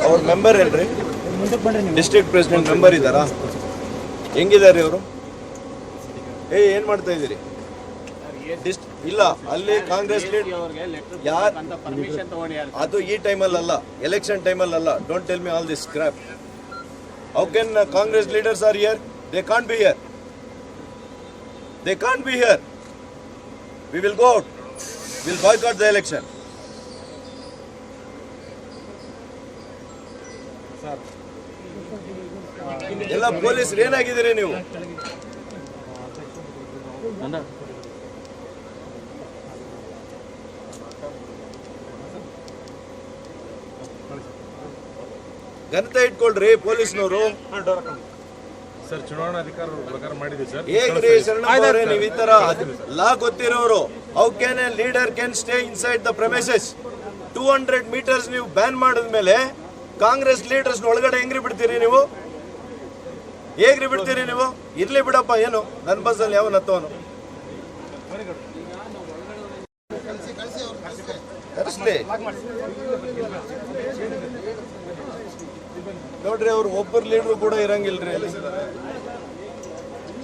ಅವ್ರ ಮೆಂಬರ್ ಏನ್ರಿ? District president member ಇದ್ದಾರಾ? ಹೆಂಗಿದ್ದಾರೆ ಇವರು? ಏನ್ ಮಾಡ್ತಾ ಇದ್ದೀರಿ? ಇಲ್ಲ, ಅಲ್ಲಿ ಕಾಂಗ್ರೆಸ್ ಅದು ಈ ಟೈಮಲ್ಲಿ ಅಲ್ಲ, ಎಲೆಕ್ಷನ್ ಟೈಮಲ್ಲಿ ಅಲ್ಲ. Don't tell me all this crop. How can Congress leaders are here? They can't be here. They can't be here. We will go out. We'll boycott the election. ಎಲ್ಲ ಪೊಲೀಸರು ಏನಾಗಿದ್ದೀರಿ ನೀವು? ಘನತೆ ಇಟ್ಕೊಳ್ರಿ ಪೊಲೀಸ್ನವರು. ಸರ್, ಚುನಾವಣಾಧಿಕಾರ ಪ್ರಕಾರ ಮಾಡಿದ್ವಿ ಸರ್. ಹೇಗ್ರಿ ಶರಣಪ್ಪವ್ರೆ, ನೀವು ಈ ತರ ಲಾ ಗೊತ್ತಿರೋರು? How can A leader can stay inside the premises? 200 meters ನೀವು ಬ್ಯಾನ್ ಮಾಡಿದ್ಮೇಲೆ ಕಾಂಗ್ರೆಸ್ ಲೀಡರ್ಸ್ ಒಳಗಡೆ ಹೆಂಗ್ರಿ ಬಿಡ್ತೀರಿ ನೀವು? ಹೇಗ್ರಿ ಬಿಡ್ತೀರಿ ನೀವು? ಇರ್ಲಿ ಬಿಡಪ್ಪ, ಏನು ನನ್ನ ಬಸ್ಸಲ್ಲಿ ಯಾವ ಹತ್ತವನು ಕರೆಸ್ಲಿ. ನೋಡ್ರಿ, ಅವ್ರು ಒಬ್ಬರು ಲೀಡರ್ ಕೂಡ ಇರಂಗಿಲ್ರಿ ಅಲ್ಲಿ.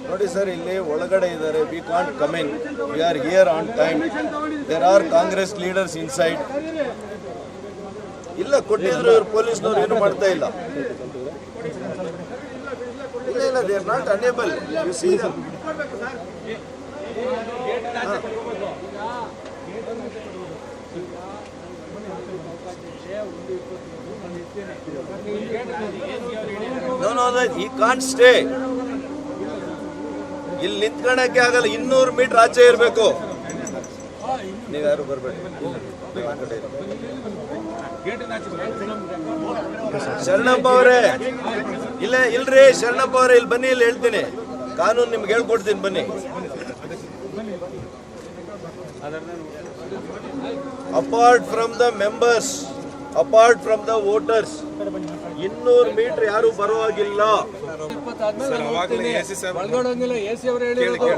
ನೋಡಿ ಸರ್, ಇಲ್ಲಿ ಒಳಗಡೆ ಇದ್ದಾರೆ. We can't come in. We are here on time. There are Congress leaders inside. ಇಲ್ಲ, ಕೊಟ್ಟಿದ್ರು ಇವ್ರು ಪೊಲೀಸ್ನವ್ರು ಏನು ಮಾಡ್ತಾ ಇಲ್ಲ. ಇಲ್ಲ, they are not unable. You see them. No, he can't stay. ಇಲ್ಲಿ ನಿಂತ್ಕೊಳ್ಳಕ್ಕೆ ಆಗಲ್ಲ. 200 ಮೀಟರ್ ಆಚೆ ಇರಬೇಕು. ನೀವು ಯಾರು ಬರಬೇಡಿ. ಶರಣಪ್ಪ ಅವರೇ, ಇಲ್ರಿ ಶರಣಪ್ಪ ಅವರೇ, ಇಲ್ಲಿ ಬನ್ನಿ, ಇಲ್ಲಿ ಹೇಳ್ತೀನಿ. ಕಾನೂನು ನಿಮ್ಗೆ ಹೇಳ್ಕೊಡ್ತೀನಿ, ಬನ್ನಿ. Apart from the members, apart from the voters, 200 metre ಯಾರು ಬರುವಾಗಿಲ್ಲ.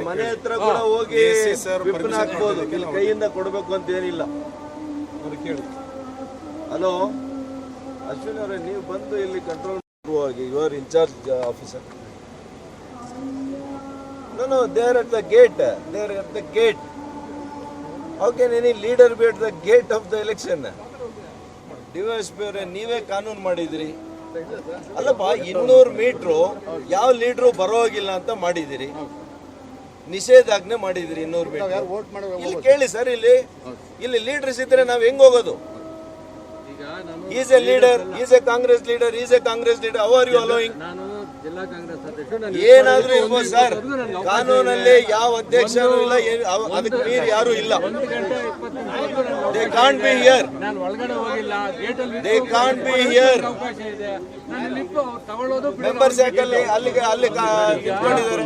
ಮನೆ ಹತ್ರ ಕೂಡ ಹೋಗಿ ವಿಪ್ಪನ್ ಹಾಕ್ಬೋದು. ಇಲ್ಲಿ ಕೈಯಿಂದ ಕೊಡಬೇಕು ಅಂತ ಏನಿಲ್ಲ. ಹಲೋ ಅಶ್ವಿನ್ ಅವರೇ, ನೀವು ಬಂದು ಇಲ್ಲಿ ಕಂಟ್ರೋಲ್ ಮಾಡುವಾಗಿ, you are incharge officer. No, they are at the gate. They are at the gate. How can any leader be at the gate of the election? DYSP ಅವರೇ, ನೀವೇ ಕಾನೂನು ಮಾಡಿದಿರಿ ಅಲ್ಲಪ್ಪ. 200 ಮೀಟ್ರು ಯಾವ ಲೀಡ್ರು ಬರೋಗಿಲ್ಲ ಅಂತ ಮಾಡಿದಿರಿ. ನಿಷೇಧಾಜ್ಞೆ ಮಾಡಿದಿರಿ 200 ಮೀಟರ್. ಇಲ್ಲಿ ಕೇಳಿ ಸರ್, ಇಲ್ಲಿ ಲೀಡರ್ಸ್ ಇದ್ರೆ ನಾವ್ ಹೆಂಗ್ ಹೋಗೋದು? Is a leader, is a Congress leader, is a Congress leader. How are you allowing? ಏನಾದ್ರೂ ಇರ್ಬೋದು ಸರ್. ಕಾನೂನಲ್ಲಿ ಯಾವ ಅಧ್ಯಕ್ಷರು ಇಲ್ಲ, ಅದಕ್ಕೆ ಮೀರಿ ಯಾರು ಇಲ್ಲ. They can't be here. They can't be here. Members ಯಾಕಲ್ಲಿ ಅಲ್ಲಿಗೆ ನಿಂತ್ಕೊಂಡಿದ್ದಾರೆ?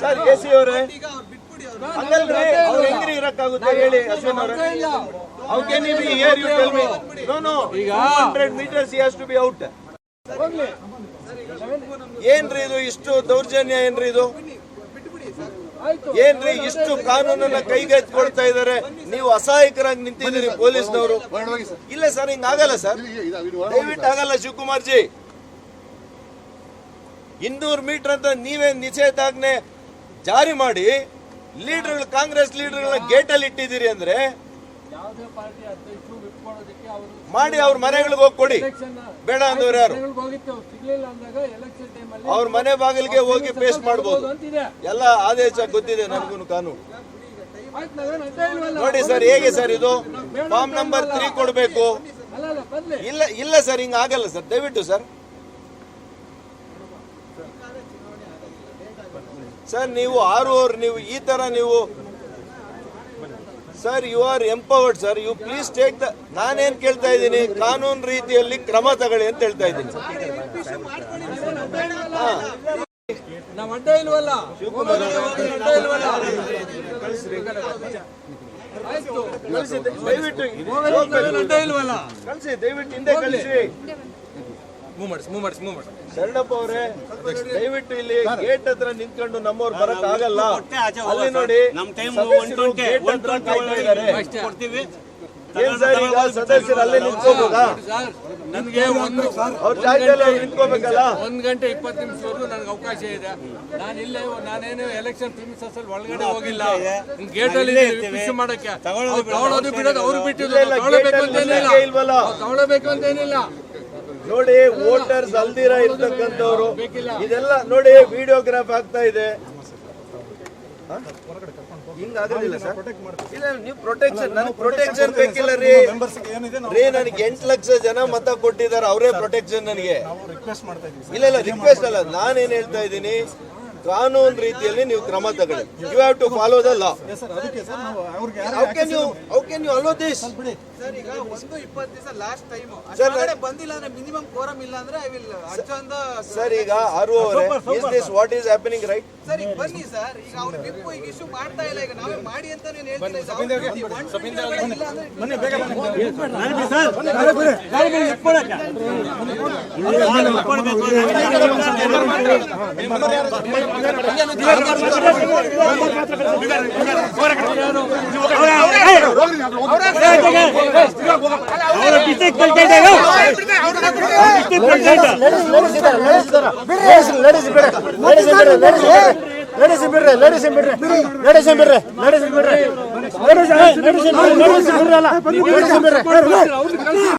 ಸರ್, ಎಸಿ ಅವರೇ, ಹಂಗಲ್ರಿ, ಅವ್ರು ಹೆಂಗ್ರಿ ಇರಕ್ಕಾಗುತ್ತೆ ಹೇಳಿ ಅಶ್ವಿನ್ ಅವರೇ? How can you be here? You tell me. No, 200 meters he has to be out. ಏನ್ರಿ ಇದು? ಇಷ್ಟು ದೌರ್ಜನ್ಯ ಏನ್ರಿ ಇದು? ಏನ್ರಿ ಇಷ್ಟು ಕಾನೂನನ್ನ ಕೈಗೆತ್ತಿಕೊಳ್ತಾ ಇದ್ದಾರೆ? ನೀವು ಅಸಹಾಯಕರಾಗಿ ನಿಂತಿದ್ದೀರಿ ಪೊಲೀಸ್ನವರು. ಇಲ್ಲ ಸರ್, ಹಿಂಗ ಆಗಲ್ಲ ಸರ್, ದಯವಿಟ್ಟು ಆಗಲ್ಲ. ಶಿವಕುಮಾರ್ ಜಿ, 200 ಮೀಟರ್ ಅಂತ ನೀವೇ ನಿಷೇಧಾಜ್ಞೆ ಜಾರಿ ಮಾಡಿ ಲೀಡರ್ಗಳು, ಕಾಂಗ್ರೆಸ್ ಲೀಡರ್ಗಳ ಗೇಟ್ ಅಲ್ಲಿ ಇಟ್ಟಿದ್ದೀರಿ ಅಂದ್ರೆ ಮಾಡಿ ಅವ್ರ ಮನೆಗಳಿಗೆ ಹೋಗಿ ಕೊಡಿ. ಬೇಡ ಅಂದವ್ರು ಯಾರು? ಅವ್ರ ಮನೆ ಬಾಗಿಲಿಗೆ ಹೋಗಿ ಪೇಸ್ಟ್ ಮಾಡಬಹುದು. ಎಲ್ಲ ಆದೇಶ ಗೊತ್ತಿದೆ ನನಗೂ, ಕಾನೂನು. ನೋಡಿ ಸರ್, ಹೇಗೆ ಸರ್ ಇದು? ಫಾರ್ಮ್ ನಂಬರ್ 3 ಕೊಡಬೇಕು. ಇಲ್ಲ ಸರ್, ಹಿಂಗ ಆಗಲ್ಲ ಸರ್, ದಯವಿಟ್ಟು ಸರ್. ಸರ್, ನೀವು 6 ನೀವು ಈ ತರ ನೀವು sir, you are empowered sir. You please take the. ನಾನೇನ್ ಕೇಳ್ತಾ ಇದ್ದೀನಿ, ಕಾನೂನು ರೀತಿಯಲ್ಲಿ ಕ್ರಮ ತಗೊಳ್ಳಿ ಅಂತ ಹೇಳ್ತಾ ಇದ್ದೀನಿ. ದಯವಿಟ್ಟು ಹಿಂದೆ ಕಳಿಸಿ. ಶರಣಪ್ಪ ಅವರೇ ದಯವಿಟ್ಟು ಇಲ್ಲಿ ಗೇಟ್ ಹತ್ರ ನಿಂತ್ಕೊಂಡು ನಮ್ಮವ್ರು ಬರಕ್ ಆಗಲ್ಲ. ಅಲ್ಲಿ ನೋಡಿ ಸದಸ್ಯರು ಗೇಟ್ ಹತ್ರ ಕಾಯ್ತಾ ಇದ್ದಾರೆ. ಏನ್ ಸರ್ ಈಗ ಸದಸ್ಯರು ಅಲ್ಲೇ ನಿಂತ್ಕೋಬೋದಾ? ನನಗೆ ಅವ್ರ ಜಾಗದಲ್ಲಿ ಅವ್ರು ನಿಂತ್ಕೋಬೇಕಲ್ಲ. 1 ಗಂಟೆ 20 ನಿಮಿಷವರೆಗೂ ನನಗೆ ಅವಕಾಶ ಇದೆ. ನಾನೇನು ಎಲೆಕ್ಷನ್ ಪ್ರಿಮಿಸಸ್ ಅಲ್ಲಿ ಒಳಗಡೆ ಹೋಗಿಲ್ಲ. ಗೇಟ್ ಅಲ್ಲಿ ಫಿಕ್ಸ್ ಮಾಡಕ್ಕೆ ತಗೊಳ್ಳೋದು ಬಿಡೋದು ಅವ್ರು ಬಿಟ್ಟಿಲ್ಲ. ತಗೊಳ್ಳಬೇಕು ಅಂತೇನಿಲ್ಲ. ನೋಡಿ ವೋಟರ್ಸ್ ಅಲ್ದಿರ ಇರ್ತಕ್ಕಂಥವ್ರು ಇದೆಲ್ಲ ನೋಡಿ ವಿಡಿಯೋಗ್ರಾಫ್ ಆಗ್ತಾ ಇದೆ. ಹಿಂಗಾಗೋದಿಲ್ಲ ಸರ್. ಇಲ್ಲ ನೀವು ಪ್ರೊಟೆಕ್ಷನ್, ನನಗೆ ಪ್ರೊಟೆಕ್ಷನ್ ಬೇಕಿಲ್ಲ ರೀ. ನನಗೆ 8 ಲಕ್ಷ ಜನ ಮತ ಕೊಟ್ಟಿದ್ದಾರೆ, ಅವರೇ ಪ್ರೊಟೆಕ್ಷನ್ ನನಗೆ. ಇಲ್ಲ ಇಲ್ಲ ರಿಕ್ವೆಸ್ಟ್ ಅಲ್ಲ, ನಾನೇನ್ ಹೇಳ್ತಾ ಇದ್ದೀನಿ, ಕಾನೂನು ರೀತಿಯಲ್ಲಿ ನೀವು ಕ್ರಮ ತಗೊಳ್ಳಿ. You have to follow the law. How can you allow this? Sir ಈಗ 1-20 ದಿವಸ ಲಾಸ್ಟ್ ಟೈಮ್ ಅಷ್ಟೇ ಬಂದಿಲ್ಲ ಅಂದ್ರೆ ಮಿನಿಮಮ್ ಕೋರಮ್ ಇಲ್ಲ ಅಂದ್ರೆ ಐ ವಿಲ್ ಅಡ್ಜಾರ್ನ್ ದ. ಸರ್ ಈಗ ಆರು ಅವರೇ is this what is happening right? Sir ಈಗ ಬನ್ನಿ ಸರ್, ಈಗ ಅವ್ರು ವಿಪ್ ಈಗ ಇಶ್ಯೂ ಮಾಡ್ತಾ ಇಲ್ಲ, ಈಗ ನಾವೇ ಮಾಡಿ ಅಂತ ನೀವು ಹೇಳ್ತೀರಾ. ಲೇಡೀಸ್